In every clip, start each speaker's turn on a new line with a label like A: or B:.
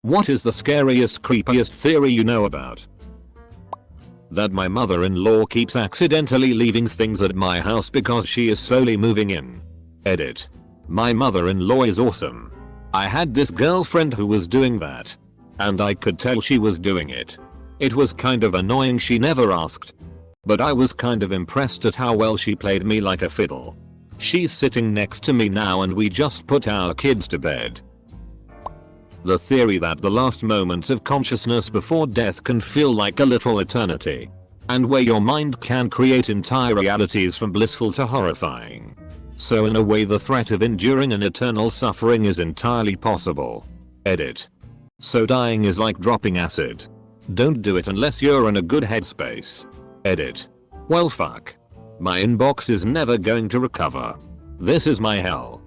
A: What is the scariest, creepiest theory you know about? That my mother-in-law keeps accidentally leaving things at my house because she is slowly moving in. Edit. My mother-in-law is awesome. I had this girlfriend who was doing that. And I could tell she was doing it. It was kind of annoying she never asked. But I was kind of impressed at how well she played me like a fiddle. She's sitting next to me now and we just put our kids to bed. The theory that the last moments of consciousness before death can feel like a literal eternity. And where your mind can create entire realities from blissful to horrifying. So in a way the threat of enduring an eternal suffering is entirely possible. Edit. So dying is like dropping acid. Don't do it unless you're in a good headspace. Edit. Well fuck. My inbox is never going to recover. This is my hell.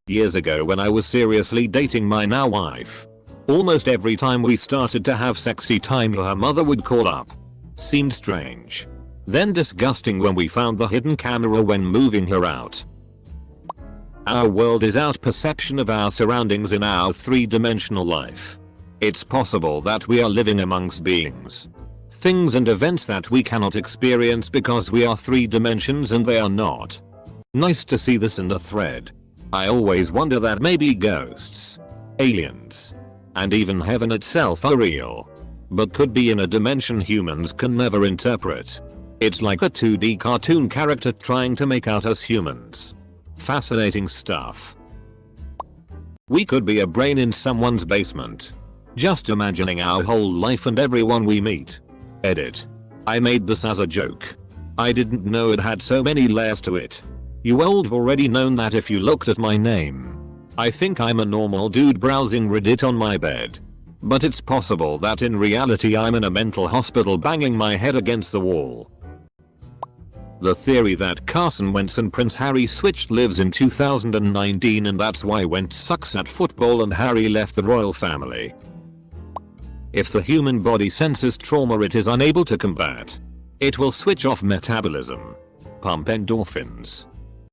A: Years ago when I was seriously dating my now wife. Almost every time we started to have sexy time her mother would call up. Seemed strange. Then disgusting when we found the hidden camera when moving her out. Our world is our perception of our surroundings in our three-dimensional life. It's possible that we are living amongst beings, things and events that we cannot experience because we are three dimensions and they are not. Nice to see this in the thread. I always wonder that maybe ghosts, aliens, and even heaven itself are real. But could be in a dimension humans can never interpret. It's like a 2D cartoon character trying to make out us humans. Fascinating stuff. We could be a brain in someone's basement. Just imagining our whole life and everyone we meet. Edit. I made this as a joke. I didn't know it had so many layers to it. You old've already known that if you looked at my name. I think I'm a normal dude browsing Reddit on my bed. But it's possible that in reality I'm in a mental hospital banging my head against the wall. The theory that Carson Wentz and Prince Harry switched lives in 2019 and that's why Wentz sucks at football and Harry left the royal family. If the human body senses trauma it is unable to combat, it will switch off metabolism, pump endorphins,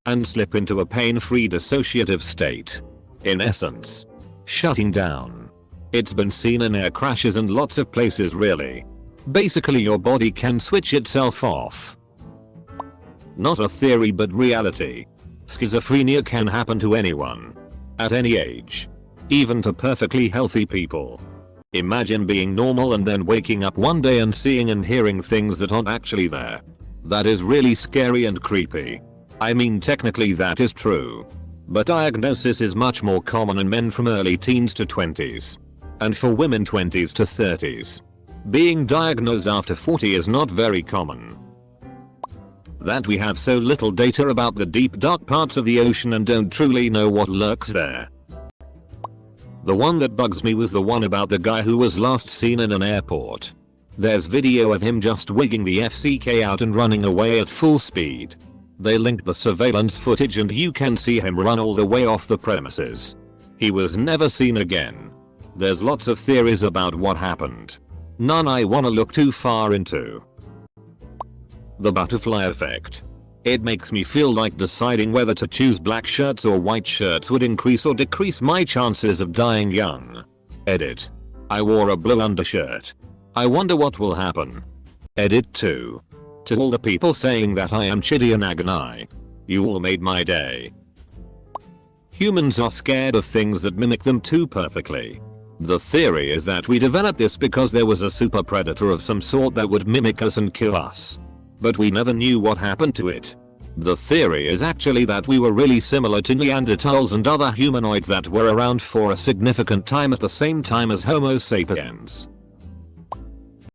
A: and slip into a pain-free dissociative state. In essence, shutting down. It's been seen in air crashes and lots of places really. Basically your body can switch itself off. Not a theory but reality. Schizophrenia can happen to anyone. At any age. Even to perfectly healthy people. Imagine being normal and then waking up one day and seeing and hearing things that aren't actually there. That is really scary and creepy. I mean technically that is true. But diagnosis is much more common in men from early teens to 20s. And for women 20s to 30s. Being diagnosed after 40 is not very common. That we have so little data about the deep dark parts of the ocean and don't truly know what lurks there. The one that bugs me was the one about the guy who was last seen in an airport. There's video of him just wigging the FCK out and running away at full speed. They linked the surveillance footage and you can see him run all the way off the premises. He was never seen again. There's lots of theories about what happened. None I wanna look too far into. The butterfly effect. It makes me feel like deciding whether to choose black shirts or white shirts would increase or decrease my chances of dying young. Edit. I wore a blue undershirt. I wonder what will happen. Edit 2. To all the people saying that I am chiddy and agony. You all made my day. Humans are scared of things that mimic them too perfectly. The theory is that we developed this because there was a super predator of some sort that would mimic us and kill us. But we never knew what happened to it. The theory is actually that we were really similar to Neanderthals and other humanoids that were around for a significant time at the same time as Homo sapiens.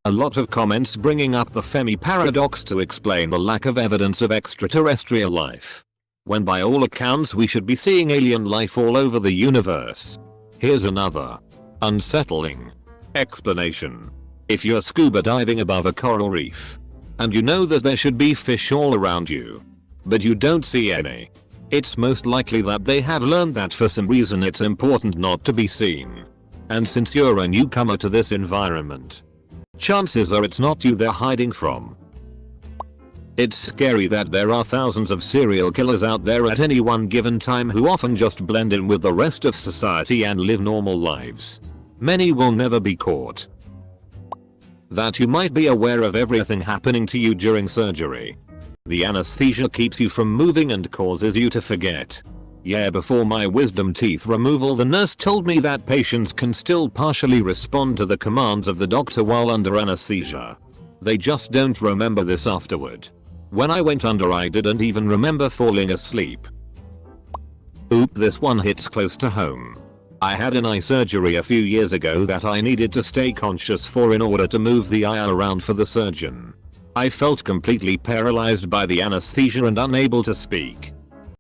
A: A lot of comments bringing up the Fermi paradox to explain the lack of evidence of extraterrestrial life. When by all accounts we should be seeing alien life all over the universe. Here's another unsettling explanation. If you're scuba diving above a coral reef, and you know that there should be fish all around you, but you don't see any, it's most likely that they have learned that for some reason it's important not to be seen. And since you're a newcomer to this environment, chances are it's not you they're hiding from. It's scary that there are thousands of serial killers out there at any one given time who often just blend in with the rest of society and live normal lives. Many will never be caught. That you might be aware of everything happening to you during surgery. The anesthesia keeps you from moving and causes you to forget. Yeah, before my wisdom teeth removal, the nurse told me that patients can still partially respond to the commands of the doctor while under anesthesia. They just don't remember this afterward. When I went under, I didn't even remember falling asleep. Oop, this one hits close to home. I had an eye surgery a few years ago that I needed to stay conscious for in order to move the eye around for the surgeon. I felt completely paralyzed by the anesthesia and unable to speak.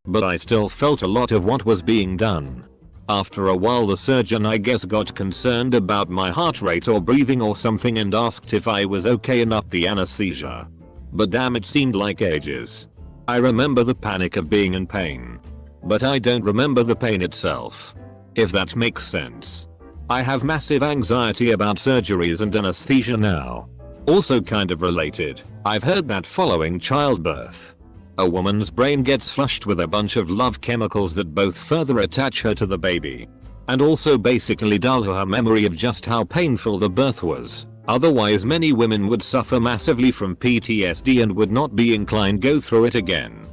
A: But I still felt a lot of what was being done. After a while, the surgeon, I guess, got concerned about my heart rate or breathing or something and asked if I was okay and upped the anesthesia. But damn, it seemed like ages. I remember the panic of being in pain. But I don't remember the pain itself. If that makes sense. I have massive anxiety about surgeries and anesthesia now. Also kind of related, I've heard that following childbirth, a woman's brain gets flushed with a bunch of love chemicals that both further attach her to the baby and also basically dull her memory of just how painful the birth was. Otherwise, many women would suffer massively from PTSD and would not be inclined to go through it again.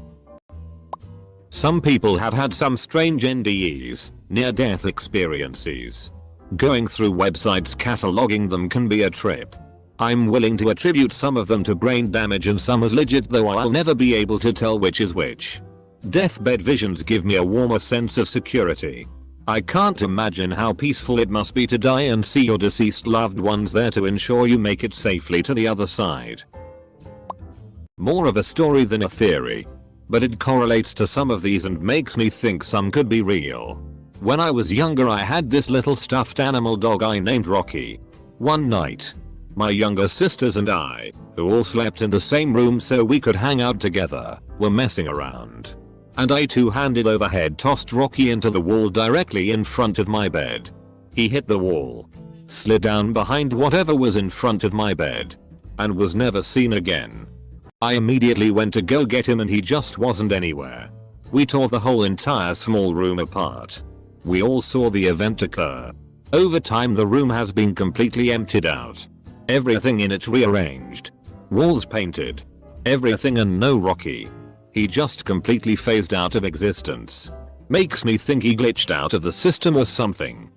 A: Some people have had some strange NDEs, near-death experiences. Going through websites cataloging them can be a trip. I'm willing to attribute some of them to brain damage and some as legit, though I'll never be able to tell which is which. Deathbed visions give me a warmer sense of security. I can't imagine how peaceful it must be to die and see your deceased loved ones there to ensure you make it safely to the other side. More of a story than a theory. But it correlates to some of these and makes me think some could be real. When I was younger, I had this little stuffed animal dog I named Rocky. One night, my younger sisters and I, who all slept in the same room so we could hang out together, were messing around. And I two-handed overhead tossed Rocky into the wall directly in front of my bed. He hit the wall, slid down behind whatever was in front of my bed, and was never seen again. I immediately went to go get him and he just wasn't anywhere. We tore the whole entire small room apart. We all saw the event occur. Over time, the room has been completely emptied out. Everything in it rearranged. Walls painted. Everything, and no Rocky. He just completely phased out of existence. Makes me think he glitched out of the system or something.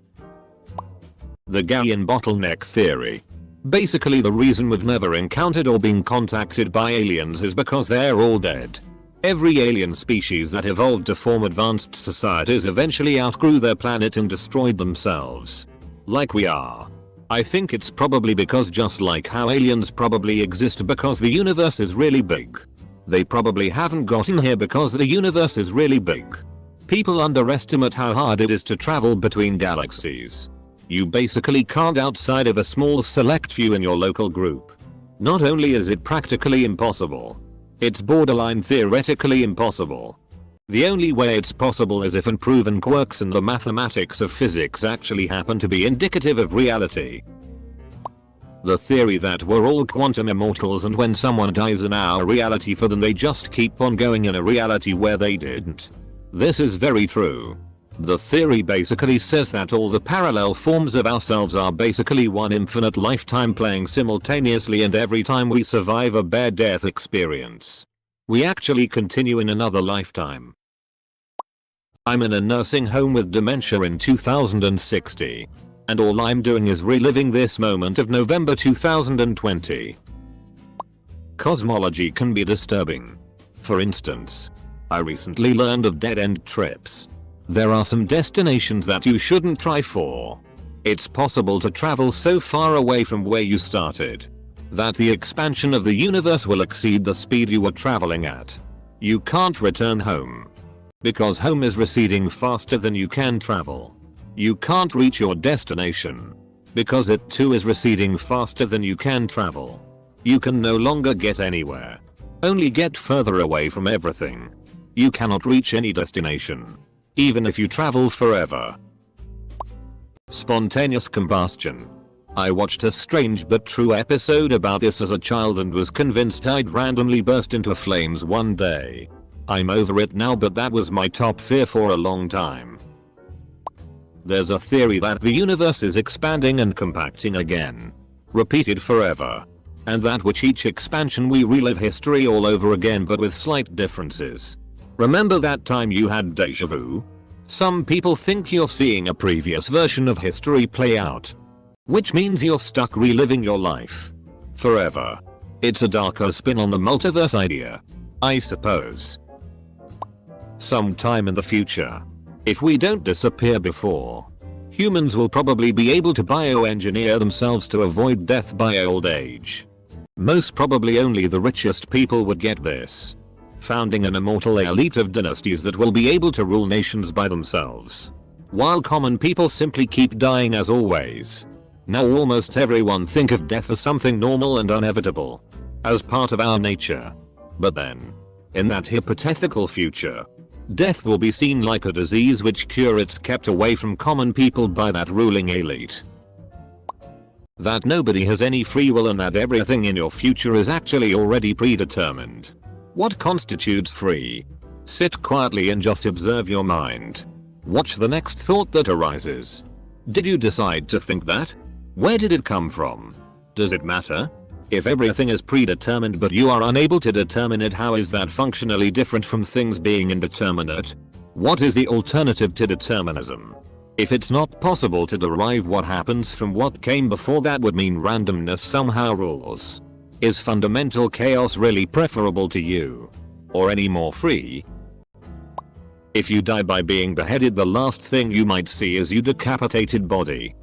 A: The Gaian bottleneck theory. Basically, the reason we've never encountered or been contacted by aliens is because they're all dead. Every alien species that evolved to form advanced societies eventually outgrew their planet and destroyed themselves. Like we are. I think it's probably because, just like how aliens probably exist because the universe is really big, they probably haven't gotten here because the universe is really big. People underestimate how hard it is to travel between galaxies. You basically can't outside of a small select few in your local group. Not only is it practically impossible, it's borderline theoretically impossible. The only way it's possible is if unproven quirks in the mathematics of physics actually happen to be indicative of reality. The theory that we're all quantum immortals and when someone dies in our reality for them they just keep on going in a reality where they didn't. This is very true. The theory basically says that all the parallel forms of ourselves are basically one infinite lifetime playing simultaneously, and every time we survive a bare death experience, we actually continue in another lifetime. I'm in a nursing home with dementia in 2060. And all I'm doing is reliving this moment of November 2020. Cosmology can be disturbing. For instance, I recently learned of dead-end trips. There are some destinations that you shouldn't try for. It's possible to travel so far away from where you started that the expansion of the universe will exceed the speed you were traveling at. You can't return home because home is receding faster than you can travel. You can't reach your destination because it too is receding faster than you can travel. You can no longer get anywhere, only get further away from everything. You cannot reach any destination, even if you travel forever. Spontaneous combustion. I watched a strange but true episode about this as a child and was convinced I'd randomly burst into flames one day. I'm over it now, but that was my top fear for a long time. There's a theory that the universe is expanding and compacting again. Repeated forever. And that with each expansion we relive history all over again, but with slight differences. Remember that time you had deja vu? Some people think you're seeing a previous version of history play out. Which means you're stuck reliving your life. Forever. It's a darker spin on the multiverse idea, I suppose. Sometime in the future, if we don't disappear before, humans will probably be able to bioengineer themselves to avoid death by old age. Most probably only the richest people would get this, founding an immortal elite of dynasties that will be able to rule nations by themselves, while common people simply keep dying as always. Now almost everyone think of death as something normal and inevitable, as part of our nature. But then, in that hypothetical future, death will be seen like a disease which cure it's kept away from common people by that ruling elite. That nobody has any free will and that everything in your future is actually already predetermined. What constitutes free? Sit quietly and just observe your mind. Watch the next thought that arises. Did you decide to think that? Where did it come from? Does it matter? If everything is predetermined but you are unable to determine it, how is that functionally different from things being indeterminate? What is the alternative to determinism? If it's not possible to derive what happens from what came before, that would mean randomness somehow rules. Is fundamental chaos really preferable to you? Or any more free? If you die by being beheaded, the last thing you might see is your decapitated body.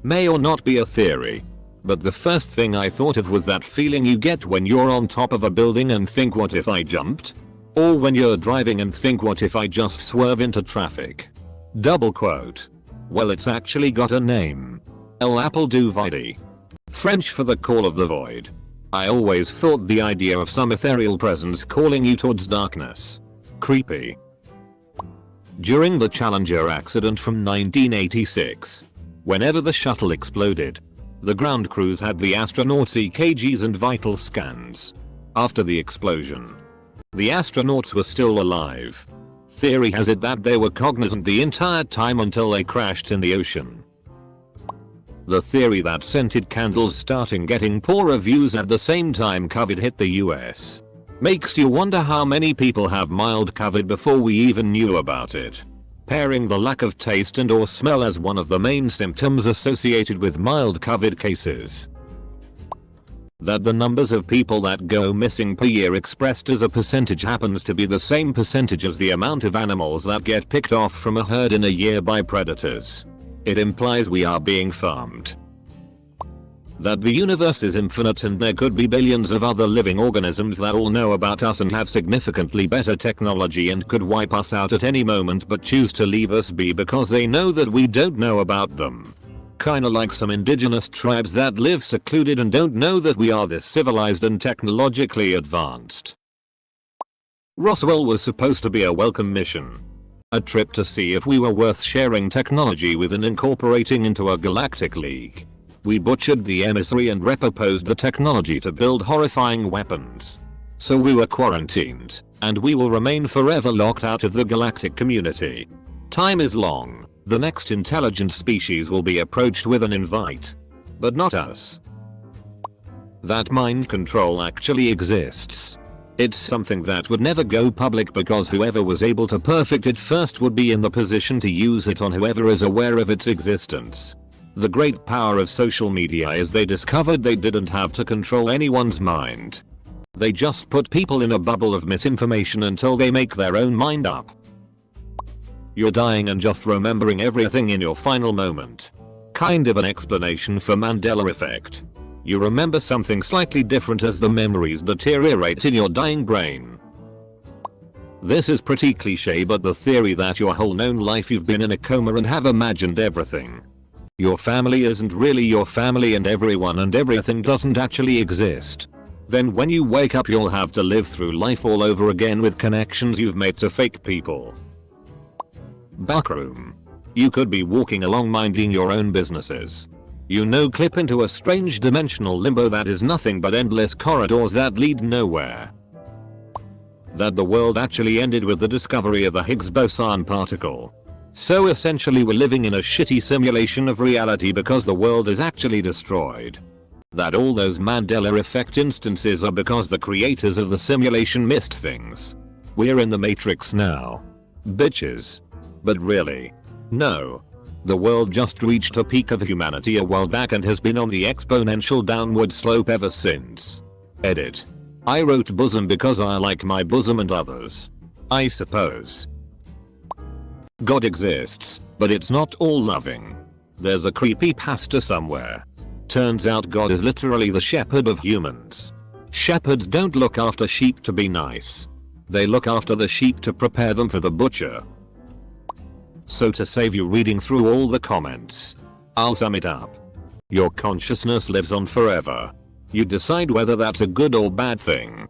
A: May or not be a theory, but the first thing I thought of was that feeling you get when you're on top of a building and think, what if I jumped? Or when you're driving and think, what if I just swerve into traffic? Double quote. Well, it's actually got a name. El Apple du Vide. French for the call of the void. I always thought the idea of some ethereal presence calling you towards darkness. Creepy. During the Challenger accident from 1986, whenever the shuttle exploded, the ground crews had the astronauts' EKGs and vital scans. After the explosion, the astronauts were still alive. Theory has it that they were cognizant the entire time until they crashed in the ocean. The theory that scented candles starting getting poor reviews at the same time COVID hit the US makes you wonder how many people have mild COVID before we even knew about it. Pairing the lack of taste and or smell as one of the main symptoms associated with mild COVID cases. That the numbers of people that go missing per year expressed as a percentage happens to be the same percentage as the amount of animals that get picked off from a herd in a year by predators. It implies we are being farmed. That the universe is infinite and there could be billions of other living organisms that all know about us and have significantly better technology and could wipe us out at any moment but choose to leave us be because they know that we don't know about them. Kinda like some indigenous tribes that live secluded and don't know that we are this civilized and technologically advanced. Roswell was supposed to be a welcome mission. A trip to see if we were worth sharing technology with and incorporating into a galactic league. We butchered the emissary and repurposed the technology to build horrifying weapons. So we were quarantined, and we will remain forever locked out of the galactic community. Time is long. The next intelligent species will be approached with an invite. But not us. That mind control actually exists. It's something that would never go public because whoever was able to perfect it first would be in the position to use it on whoever is aware of its existence. The great power of social media is they discovered they didn't have to control anyone's mind. They just put people in a bubble of misinformation until they make their own mind up. You're dying and just remembering everything in your final moment. Kind of an explanation for Mandela effect. You remember something slightly different as the memories deteriorate in your dying brain. This is pretty cliche, but the theory that your whole known life you've been in a coma and have imagined everything. Your family isn't really your family and everyone and everything doesn't actually exist. Then when you wake up you'll have to live through life all over again with connections you've made to fake people. Backroom. You could be walking along minding your own businesses. You know, clip into a strange dimensional limbo that is nothing but endless corridors that lead nowhere. That the world actually ended with the discovery of the Higgs boson particle. So essentially we're living in a shitty simulation of reality because the world is actually destroyed. That all those Mandela effect instances are because the creators of the simulation missed things. We're in the Matrix now. Bitches. But really? No. The world just reached a peak of humanity a while back and has been on the exponential downward slope ever since. Edit. I wrote bosom because I like my bosom and others. I suppose. God exists, but it's not all loving. There's a creepy pastor somewhere. Turns out God is literally the shepherd of humans. Shepherds don't look after sheep to be nice. They look after the sheep to prepare them for the butcher. So to save you reading through all the comments, I'll sum it up. Your consciousness lives on forever. You decide whether that's a good or bad thing.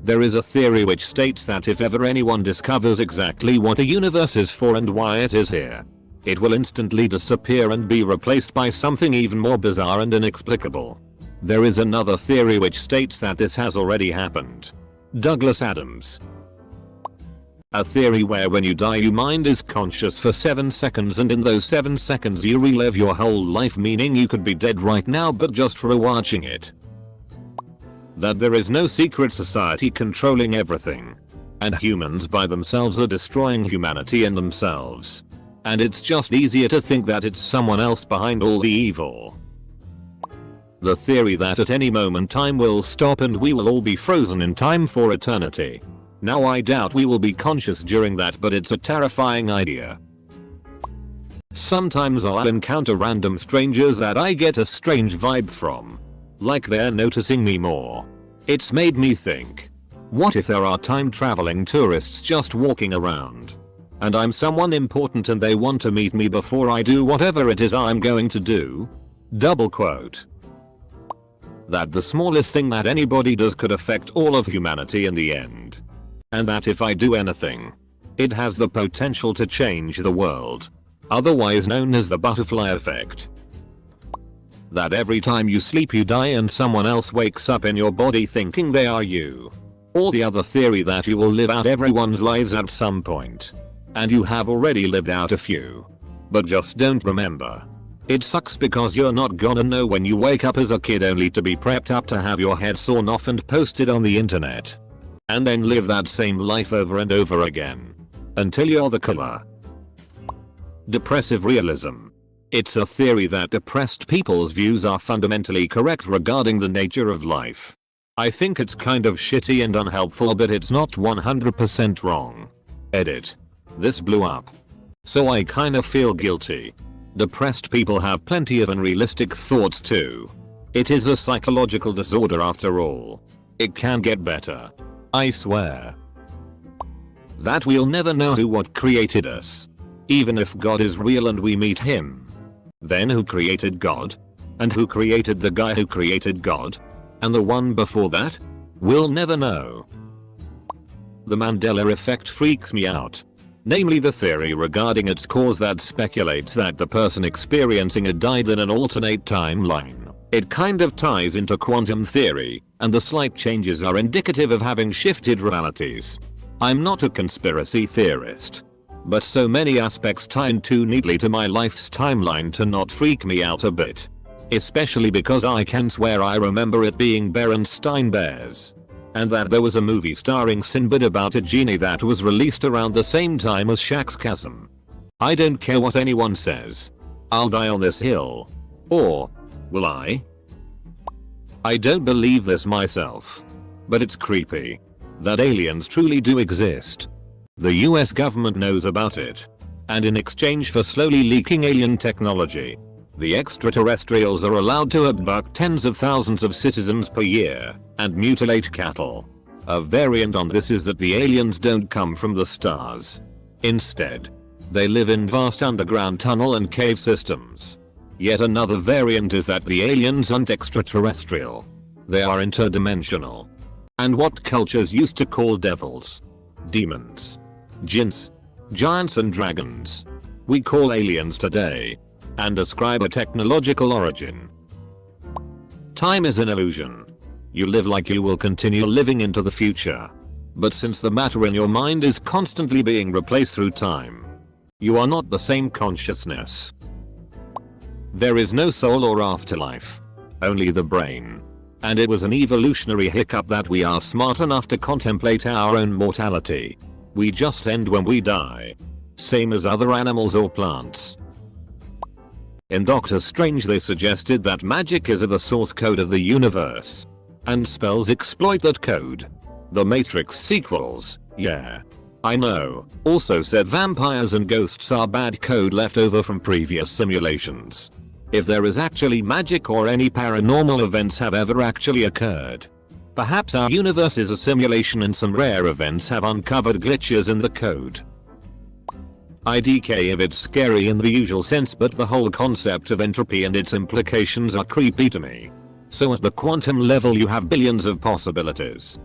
A: There is a theory which states that if ever anyone discovers exactly what a universe is for and why it is here, it will instantly disappear and be replaced by something even more bizarre and inexplicable. There is another theory which states that this has already happened. Douglas Adams. A theory where when you die your mind is conscious for 7 seconds and in those 7 seconds you relive your whole life, meaning you could be dead right now but just rewatching it. That there is no secret society controlling everything. And humans by themselves are destroying humanity and themselves. And it's just easier to think that it's someone else behind all the evil. The theory that at any moment time will stop and we will all be frozen in time for eternity. Now I doubt we will be conscious during that, but it's a terrifying idea. Sometimes I'll encounter random strangers that I get a strange vibe from. Like they're noticing me more. It's made me think. What if there are time traveling tourists just walking around? And I'm someone important and they want to meet me before I do whatever it is I'm going to do? Double quote. That the smallest thing that anybody does could affect all of humanity in the end. And that if I do anything, it has the potential to change the world. Otherwise known as the butterfly effect. That every time you sleep you die and someone else wakes up in your body thinking they are you. Or the other theory that you will live out everyone's lives at some point. And you have already lived out a few. But just don't remember. It sucks because you're not gonna know when you wake up as a kid only to be prepped up to have your head sawn off and posted on the internet. And then live that same life over and over again. Until you're the killer. Depressive realism. It's a theory that depressed people's views are fundamentally correct regarding the nature of life. I think it's kind of shitty and unhelpful, but it's not 100% wrong. Edit. This blew up. So I kinda feel guilty. Depressed people have plenty of unrealistic thoughts too. It is a psychological disorder after all. It can get better. I swear. That we'll never know what created us. Even if God is real and we meet him. Then who created God? And who created the guy who created God? And the one before that? We'll never know. The Mandela effect freaks me out. Namely the theory regarding its cause that speculates that the person experiencing it died in an alternate timeline. It kind of ties into quantum theory, and the slight changes are indicative of having shifted realities. I'm not a conspiracy theorist. But so many aspects tie in too neatly to my life's timeline to not freak me out a bit. Especially because I can swear I remember it being Berenstain Bears. And that there was a movie starring Sinbad about a genie that was released around the same time as Shaq's Chasm. I don't care what anyone says. I'll die on this hill. Or, will I? I don't believe this myself. But it's creepy. That aliens truly do exist. The US government knows about it. And in exchange for slowly leaking alien technology, the extraterrestrials are allowed to abduct tens of thousands of citizens per year and mutilate cattle. A variant on this is that the aliens don't come from the stars. Instead, they live in vast underground tunnel and cave systems. Yet another variant is that the aliens aren't extraterrestrial. They are interdimensional. And what cultures used to call devils, demons, jinns, giants and dragons, we call aliens today. and ascribe a technological origin. Time is an illusion. You live like you will continue living into the future. But since the matter in your mind is constantly being replaced through time, you are not the same consciousness. There is no soul or afterlife. Only the brain. And it was an evolutionary hiccup that we are smart enough to contemplate our own mortality. We just end when we die. Same as other animals or plants. In Doctor Strange they suggested that magic is the source code of the universe. And spells exploit that code. The Matrix sequels, yeah. I know, also said vampires and ghosts are bad code left over from previous simulations. If there is actually magic or any paranormal events have ever actually occurred. Perhaps our universe is a simulation and some rare events have uncovered glitches in the code. IDK if it's scary in the usual sense, but the whole concept of entropy and its implications are creepy to me. So at the quantum level you have billions of possibilities.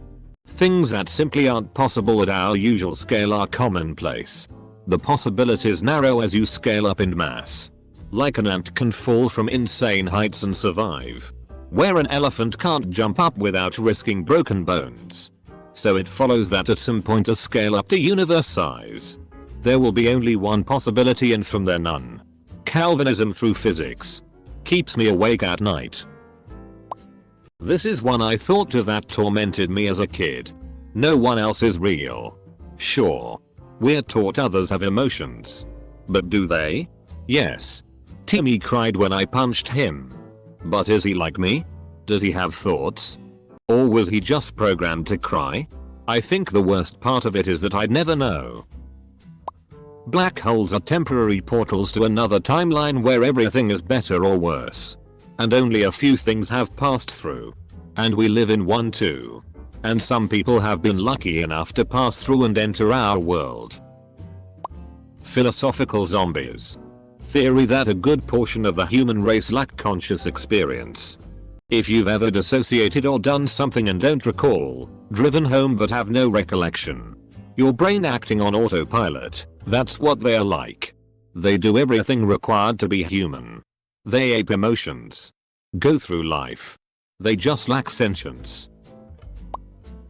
A: Things that simply aren't possible at our usual scale are commonplace. The possibilities narrow as you scale up in mass. Like an ant can fall from insane heights and survive. Where an elephant can't jump up without risking broken bones. So it follows that at some point to scale up to universe size, there will be only one possibility and from there none. Calvinism through physics. Keeps me awake at night. This is one I thought of that tormented me as a kid. No one else is real. Sure. We're taught others have emotions. But do they? Yes. Timmy cried when I punched him. But is he like me? Does he have thoughts? Or was he just programmed to cry? I think the worst part of it is that I'd never know. Black holes are temporary portals to another timeline where everything is better or worse. And only a few things have passed through. And we live in one too. And some people have been lucky enough to pass through and enter our world. Philosophical zombies. Theory that a good portion of the human race lack conscious experience. If you've ever dissociated or done something and don't recall, driven home but have no recollection, your brain acting on autopilot, that's what they are like. They do everything required to be human. They ape emotions. Go through life. They just lack sentience.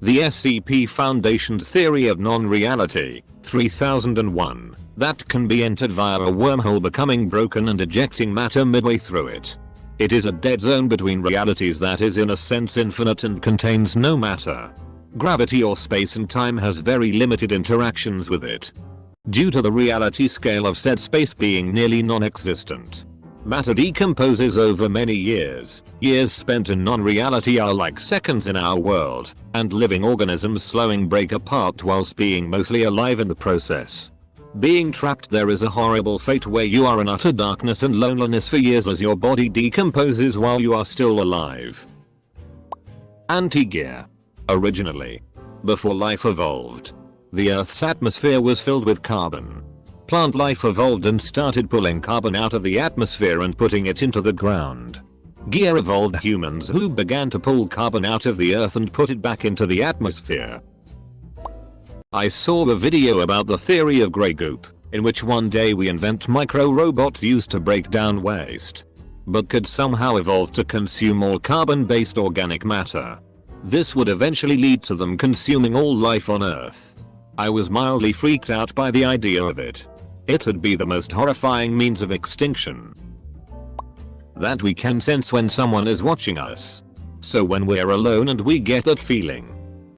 A: The SCP Foundation's theory of non-reality, 3001, that can be entered via a wormhole becoming broken and ejecting matter midway through it. It is a dead zone between realities that is in a sense infinite and contains no matter. Gravity or space and time has very limited interactions with it. Due to the reality scale of said space being nearly non-existent. Matter decomposes over many years. Years spent in non-reality are like seconds in our world, and living organisms slowing break apart whilst being mostly alive in the process. Being trapped there is a horrible fate where you are in utter darkness and loneliness for years as your body decomposes while you are still alive. Anti-gear. Originally, before life evolved, the Earth's atmosphere was filled with carbon. Plant life evolved and started pulling carbon out of the atmosphere and putting it into the ground. Gear evolved humans who began to pull carbon out of the earth and put it back into the atmosphere. I saw a video about the theory of grey goop, in which one day we invent micro-robots used to break down waste, but could somehow evolve to consume all carbon-based organic matter. This would eventually lead to them consuming all life on Earth. I was mildly freaked out by the idea of it. It'd be the most horrifying means of extinction. That we can sense when someone is watching us. So when we're alone and we get that feeling,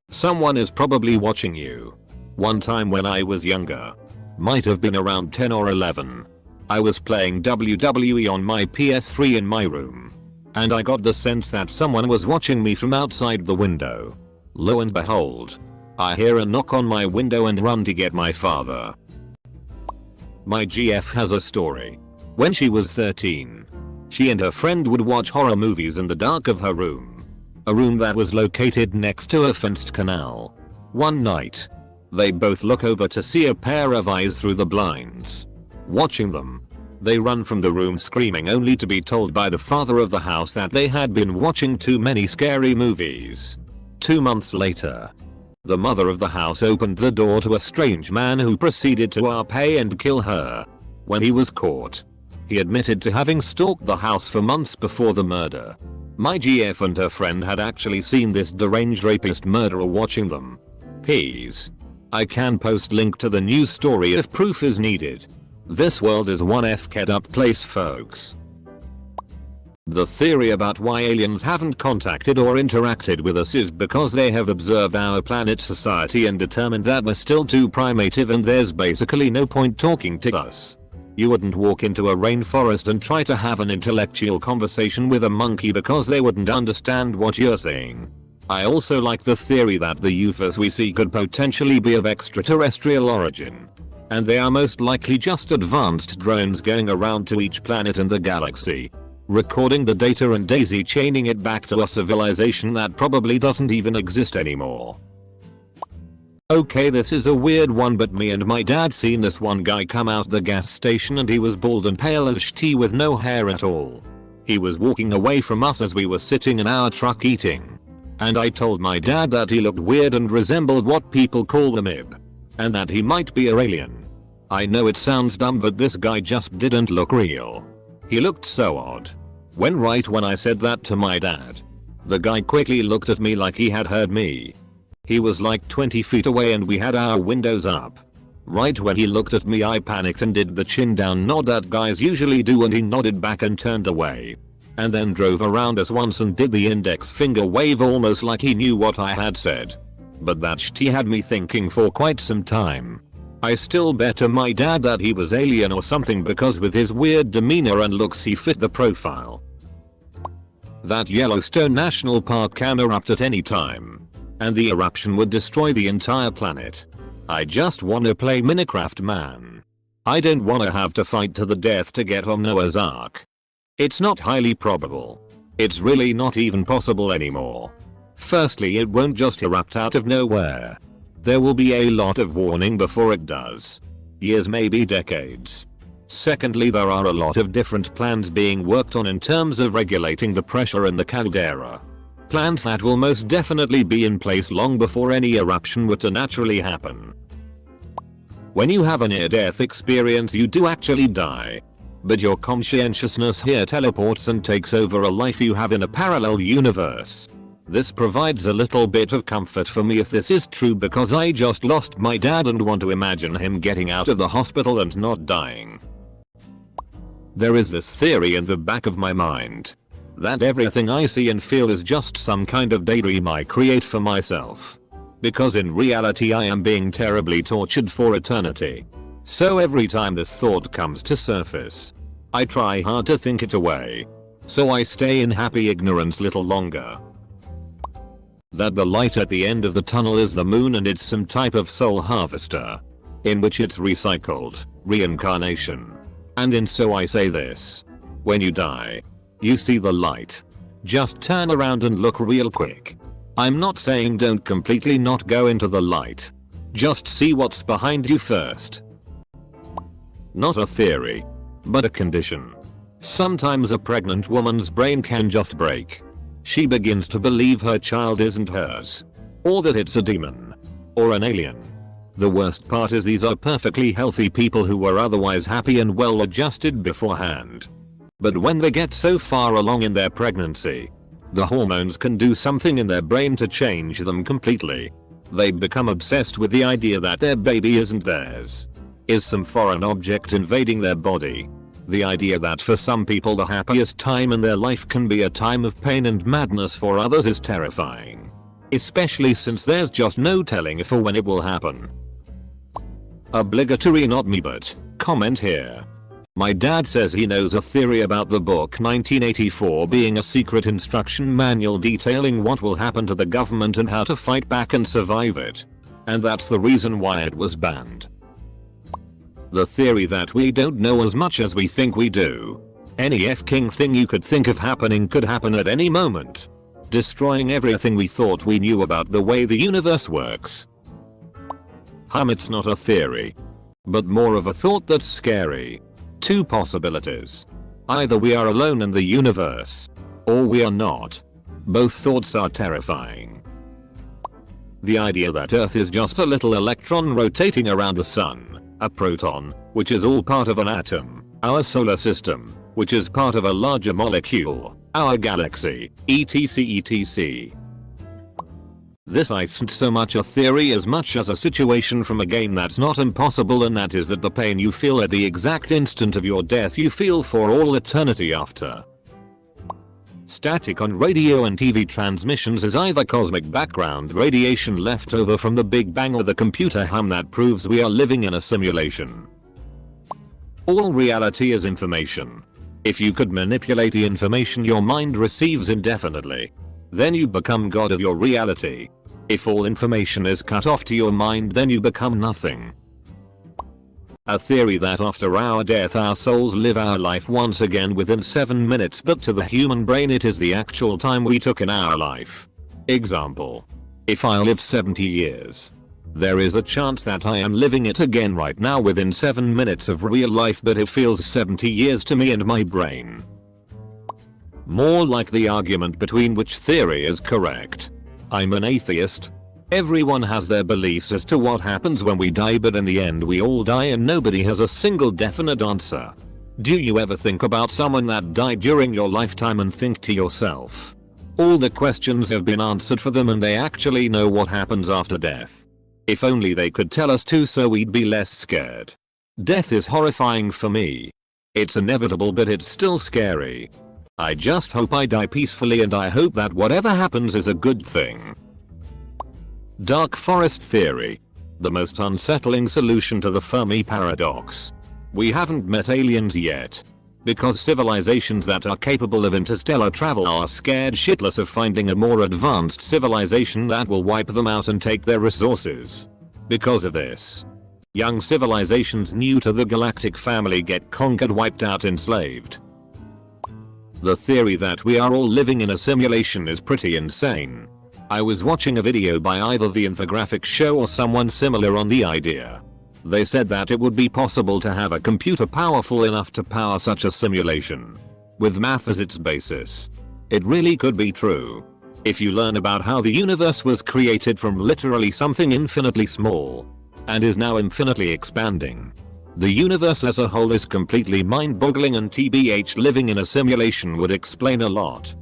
A: someone is probably watching you. One time when I was younger, might have been around 10 or 11, I was playing WWE on my PS3 in my room. And I got the sense that someone was watching me from outside the window. Lo and behold, I hear a knock on my window and run to get my father. My GF has a story. When she was 13, she and her friend would watch horror movies in the dark of her room. A room that was located next to a fenced canal. One night, they both look over to see a pair of eyes through the blinds. Watching them, they run from the room screaming only to be told by the father of the house that they had been watching too many scary movies. 2 months later, the mother of the house opened the door to a strange man who proceeded to pay and kill her. When he was caught, He admitted to having stalked the house for months before the murder. My GF and her friend had actually seen this deranged rapist murderer watching them. Peas. I can post link to the news story if proof is needed. This world is one fked up place, folks. The theory about why aliens haven't contacted or interacted with us is because they have observed our planet's society and determined that we're still too primitive and there's basically no point talking to us. You wouldn't walk into a rainforest and try to have an intellectual conversation with a monkey because they wouldn't understand what you're saying. I also like the theory that the UFOs we see could potentially be of extraterrestrial origin. And they are most likely just advanced drones going around to each planet in the galaxy, recording the data and daisy chaining it back to a civilization that probably doesn't even exist anymore. Okay, this is a weird one, but me and my dad seen this one guy come out the gas station and he was bald and pale as sh*t with no hair at all. He was walking away from us as we were sitting in our truck eating. And I told my dad that he looked weird and resembled what people call the MIB. And that he might be an alien. I know it sounds dumb, but this guy just didn't look real. He looked so odd. Right when I said that to my dad, the guy quickly looked at me like he had heard me. He was like 20 feet away and we had our windows up. Right when he looked at me, I panicked and did the chin down nod that guys usually do, and he nodded back and turned away. And then drove around us once and did the index finger wave almost like he knew what I had said. But that sh*t had me thinking for quite some time. I still bet to my dad that he was alien or something because with his weird demeanor and looks he fit the profile. That Yellowstone National Park can erupt at any time. And the eruption would destroy the entire planet. I just wanna play Minecraft, man. I don't wanna have to fight to the death to get on Noah's Ark. It's not highly probable. It's really not even possible anymore. Firstly, it won't just erupt out of nowhere. There will be a lot of warning before it does. Years, maybe decades. Secondly, there are a lot of different plans being worked on in terms of regulating the pressure in the caldera. Plans that will most definitely be in place long before any eruption were to naturally happen. When you have a near-death experience, you do actually die. But your conscientiousness here teleports and takes over a life you have in a parallel universe. This provides a little bit of comfort for me if this is true, because I just lost my dad and want to imagine him getting out of the hospital and not dying. There is this theory in the back of my mind that everything I see and feel is just some kind of daydream I create for myself. Because in reality I am being terribly tortured for eternity. So every time this thought comes to surface, I try hard to think it away. So I stay in happy ignorance little longer. That the light at the end of the tunnel is the moon and it's some type of soul harvester. In which it's recycled, reincarnation. And in so I say this. When you die, you see the light. Just turn around and look real quick. I'm not saying don't completely not go into the light. Just see what's behind you first. Not a theory, but a condition. Sometimes a pregnant woman's brain can just break. She begins to believe her child isn't hers. Or that it's a demon. Or an alien. The worst part is these are perfectly healthy people who were otherwise happy and well adjusted beforehand. But when they get so far along in their pregnancy, the hormones can do something in their brain to change them completely. They become obsessed with the idea that their baby isn't theirs. Is some foreign object invading their body. The idea that for some people the happiest time in their life can be a time of pain and madness for others is terrifying. Especially since there's just no telling if or when it will happen. Obligatory not me but, comment here. My dad says he knows a theory about the book 1984 being a secret instruction manual detailing what will happen to the government and how to fight back and survive it. And that's the reason why it was banned. The theory that we don't know as much as we think we do. Any f-king thing you could think of happening could happen at any moment. Destroying everything we thought we knew about the way the universe works. It's not a theory. But more of a thought that's scary. Two possibilities. Either we are alone in the universe. Or we are not. Both thoughts are terrifying. The idea that Earth is just a little electron rotating around the sun. a proton, which is all part of an atom, our solar system, which is part of a larger molecule, our galaxy, etc. This isn't so much a theory as much as a situation from a game that's not impossible, and that is that the pain you feel at the exact instant of your death you feel for all eternity after. Static on radio and TV transmissions is either cosmic background radiation left over from the Big Bang or the computer ham that proves we are living in a simulation. All reality is information. If you could manipulate the information your mind receives indefinitely, then you become god of your reality. If all information is cut off to your mind, then you become nothing. A theory that after our death our souls live our life once again within 7 minutes, but to the human brain it is the actual time we took in our life. Example. If I live 70 years, there is a chance that I am living it again right now within 7 minutes of real life, but it feels 70 years to me and my brain. More like the argument between which theory is correct. I'm an atheist. Everyone has their beliefs as to what happens when we die, but in the end we all die and nobody has a single definite answer. Do you ever think about someone that died during your lifetime and think to yourself, all the questions have been answered for them and they actually know what happens after death? If only they could tell us too, so we'd be less scared. Death is horrifying for me. It's inevitable, but it's still scary. I just hope I die peacefully, and I hope that whatever happens is a good thing. Dark forest theory. The most unsettling solution to the Fermi paradox. We haven't met aliens yet, because civilizations that are capable of interstellar travel are scared shitless of finding a more advanced civilization that will wipe them out and take their resources. Because of this, young civilizations new to the galactic family get conquered, wiped out, enslaved. The theory that we are all living in a simulation is pretty insane. I was watching a video by either the Infographics Show or someone similar on the idea. They said that it would be possible to have a computer powerful enough to power such a simulation, with math as its basis. It really could be true. If you learn about how the universe was created from literally something infinitely small, and is now infinitely expanding, the universe as a whole is completely mind-boggling, and TBH living in a simulation would explain a lot.